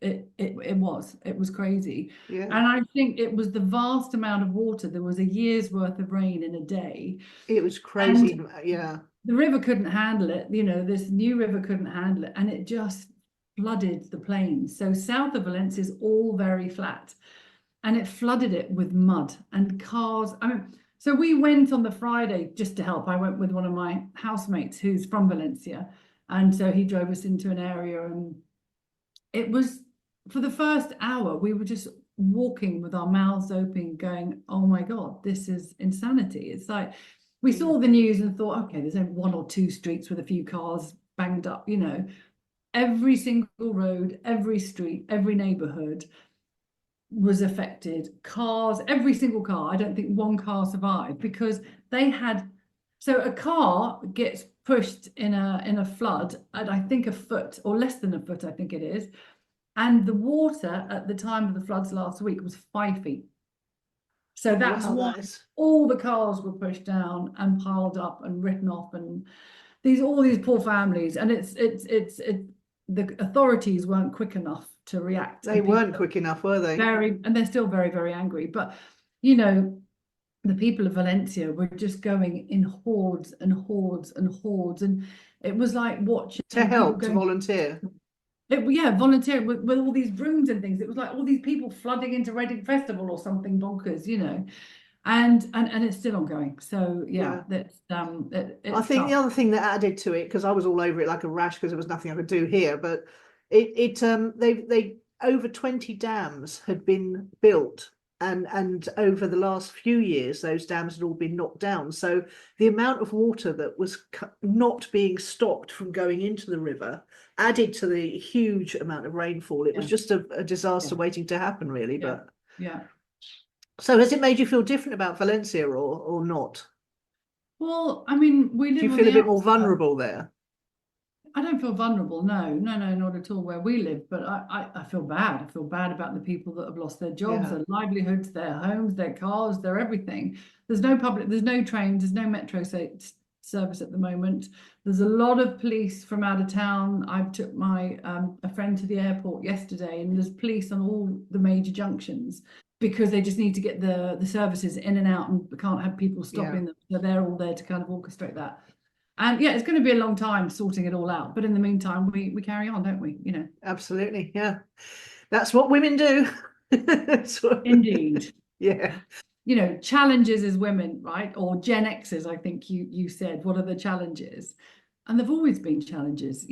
it was crazy. Yeah. And I think it was the vast amount of water. There was a year's worth of rain in a day. It was crazy. And Yeah. the river couldn't handle it. This new river couldn't handle it, and it just flooded the plains. So south of Valencia is all very flat, and it flooded it with mud and cars. I mean, so we went on the Friday just to help. I went with one of my housemates who's from Valencia, and so he drove us into an area, and it was, for the first hour, we were just walking with our mouths open, going, "Oh my God, this is insanity." It's like we saw the news and thought, okay, there's only one or two streets with a few cars banged up, Every single road, every street, every neighborhood was affected. Cars, every single car. I don't think one car survived because they had. So a car gets pushed in a flood at, I think, a foot or less than a foot, I think it is. And the water at the time of the floods last week was 5 feet. So that's Wow, why that is... all the cars were pushed down and piled up and written off, and all these poor families. And the authorities weren't quick enough to react. They weren't quick enough, were they? And they're still very, very angry. But the people of Valencia were just going in hordes and hordes and hordes, and it was like watching To help, people to volunteer. volunteer with all these brooms and things. It was like all these people flooding into Reading Festival or something bonkers, and it's still ongoing. So that's I think tough. the other thing that added to it, because I was all over it like a rash because there was nothing I could do here, but they over 20 dams had been built, and over the last few years those dams had all been knocked down. So the amount of water that was not being stopped from going into the river added to the huge amount of rainfall. It was just a disaster waiting to happen, really. But so has it made you feel different about Valencia or not? Well, I mean, we live Do you on feel the a bit more outskirts. vulnerable there? I don't feel vulnerable. No, not at all where we live. But I feel bad. I feel bad about the people that have lost their jobs, their livelihoods, their homes, their cars, their everything. There's no trains, there's no metro service at the moment. There's a lot of police from out of town. I took my a friend to the airport yesterday, and there's police on all the major junctions because they just need to get the services in and out, and can't have people stopping them. So they're all there to kind of orchestrate that. And it's going to be a long time sorting it all out. But in the meantime, we carry on, don't we? Absolutely. Yeah. That's what women do. Indeed. Yeah. Challenges as women, right? Or Gen Xers, I think you said. What are the challenges? And there've always been challenges.